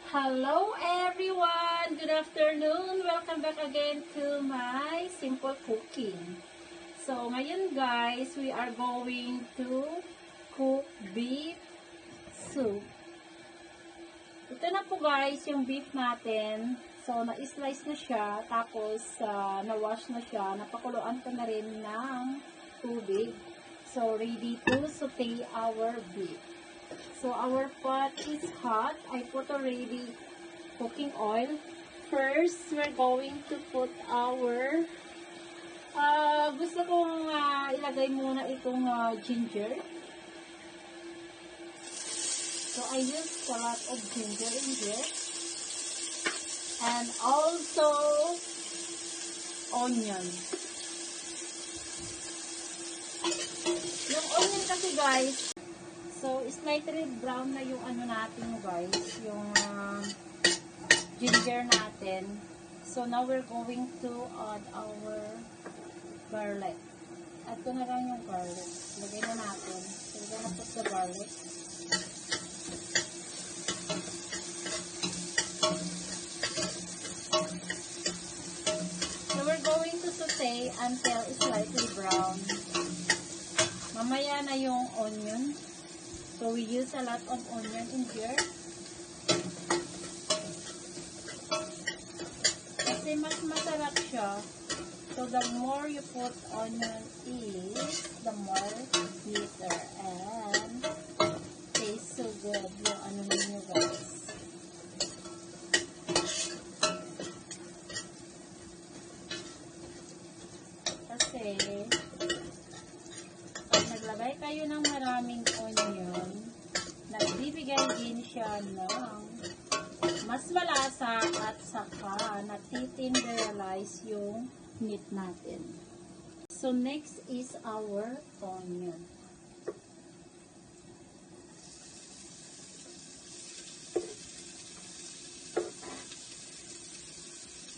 Hello everyone! Good afternoon! Welcome back again to my simple cooking. So, ngayon guys, we are going to cook beef soup. Ito na po guys, yung beef natin. So, na-slice na siya, tapos na-wash na siya. Napakuluan ko na rin ng tubig. So, ready to saute our beef. So, our pot is hot. I put already cooking oil. First, we're going to put our gusto kong ilagay muna itong ginger. So, I used a lot of ginger in here. And also, onion. Yung onion kasi guys, so, slightly brown na yung ano natin guys, yung ginger natin. So, now we're going to add our garlic. Add ko na lang yung garlic. Lagay na natin. So, we're gonna put the garlic. So, we're going to saute until slightly brown. Mamaya na yung onion. So, we use a lot of onion in here. Kasi mas masarap siya. So, the more you put onion is, the more bitter. And, tastes so good yung ano ninyo guys. Kasi, naglagay kayo ng maraming onion, nagbibigay din siya ng mas malasa at saka natitinderalize yung meat natin. So, next is our onion.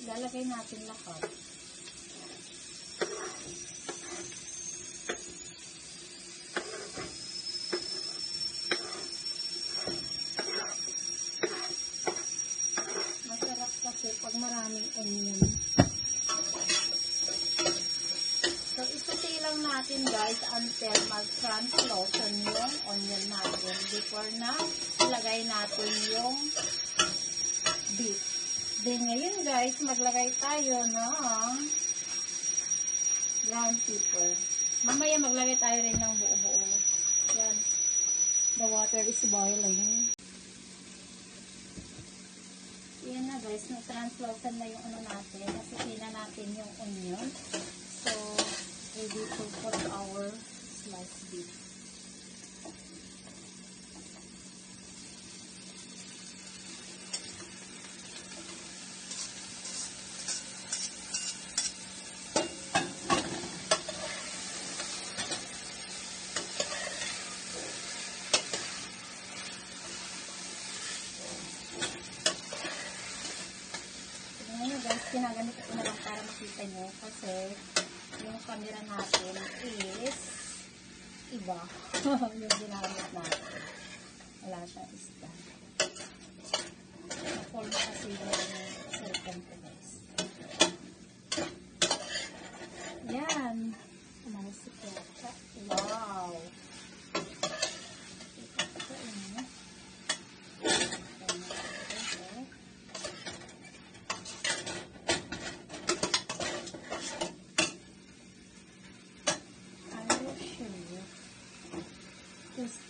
Ilalagay natin lahat. Pag maraming onion. So, isuti lang natin guys until mag-translucent yung onion natin before na ilagay natin yung beef. Then, ngayon guys, maglagay tayo ng ground pepper. Mamaya maglagay tayo rin ng buo-buo. Yan. The water is boiling. Yan na guys, na-translucent na yung ano natin. Nasuti na natin yung onion. So, ready to put our sliced beef. Ginagamit ko na lang para makita nyo kasi yung camera natin is iba yung ginamit natin. Wala siyang stand. Na-fall na kasi yung cellphone ko guys. Yan. Wow!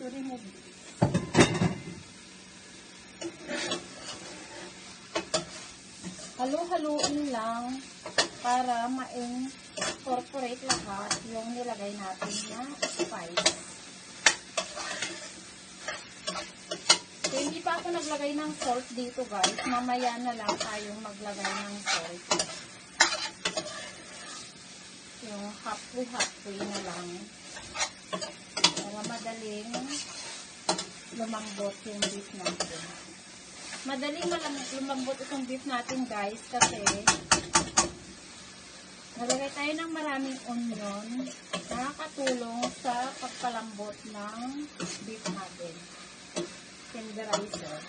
To remove it. Halo-haloin lang para ma-incorporate lahat yung nilagay natin na spice. So, hindi pa ako naglagay ng salt dito guys. Mamaya na lang tayong maglagay ng salt. Yung halfway na lang. Para madaling lumambot yung beef natin. Madaling lumambot itong beef natin guys kasi nalagay tayo ng maraming onion. Nakakatulong sa pagpalambot ng beef natin. Tenderizer.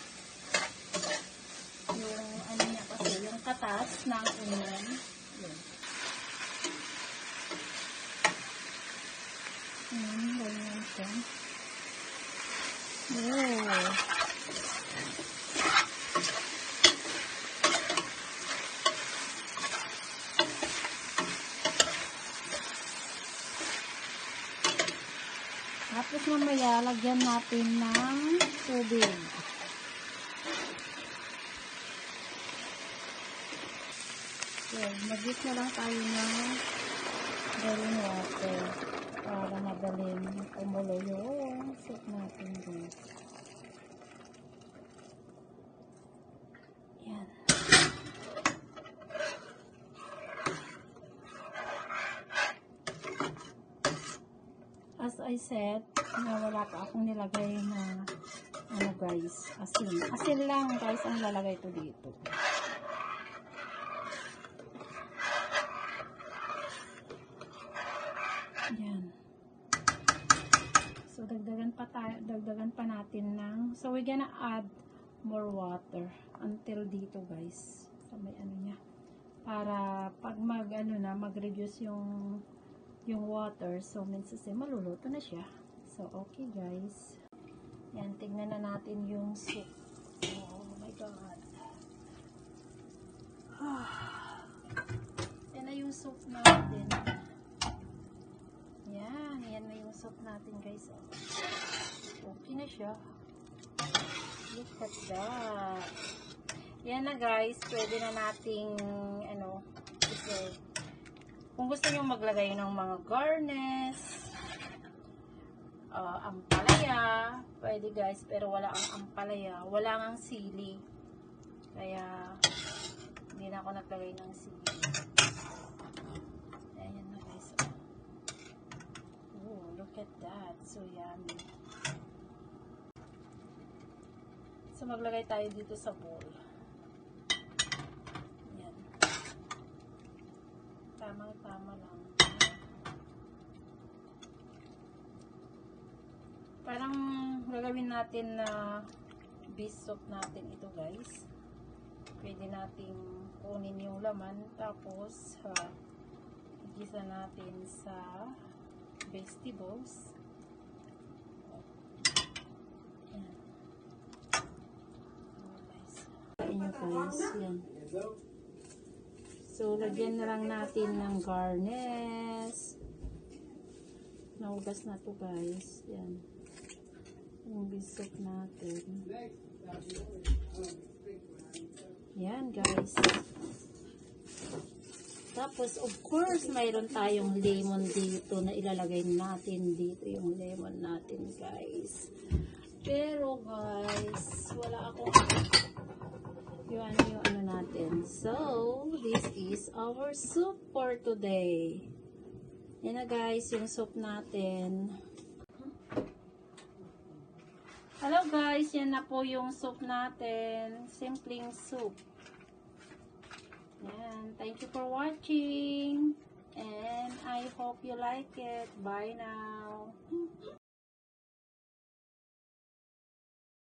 gatas ng onion. Yan. Ganyan siya. Oh. Tapos mamaya, lagyan natin ng tubig. So, mag-use na lang tayo ng boiling water para madaling kumulo yung soup natin guys. Yan. As I said, wala pa akong nilagay na ano guys, asin. Asin lang guys ang lalagay ko dito. Yan. So dagdagan pa natin ng, so we're gonna add more water until dito guys. So may ano niya. Para pag mag-reduce yung water, so means maluluto na siya. So, okay guys. Yan, tignan na natin yung soup. Oh my God. Yan na yung soup natin. Yan na yung soup natin guys. Okay na siya. Look at that. Yan na guys, pwede na nating i-serve. Kung gusto nyo maglagay ng mga garnish, ampalaya, pwede guys, pero wala ang ampalaya, wala ang sili. Kaya, hindi na ako naglagay ng sili. Ayan na guys. Oh, look at that. So yummy. So, maglagay tayo dito sa bowl. Ayan. Tamang-tama lang. Parang gagawin natin na beef soup natin ito guys. Pwede natin kunin yung laman tapos igisa natin sa vegetables. Ayan. Ayan guys. Yan. So, lagyan na lang natin ng garnish. Naugas na to guys. Yan. Yung biscuit natin. Yan guys. Tapos, of course, mayroon tayong lemon dito na ilalagay natin dito yung lemon natin guys. Pero guys, wala akong yung ano natin. So, this is our soup for today. Yan na guys, yung soup natin. Hello guys, yan na po yung soup natin. Simpleng soup. Yan. Thank you for watching. And I hope you like it. Bye now.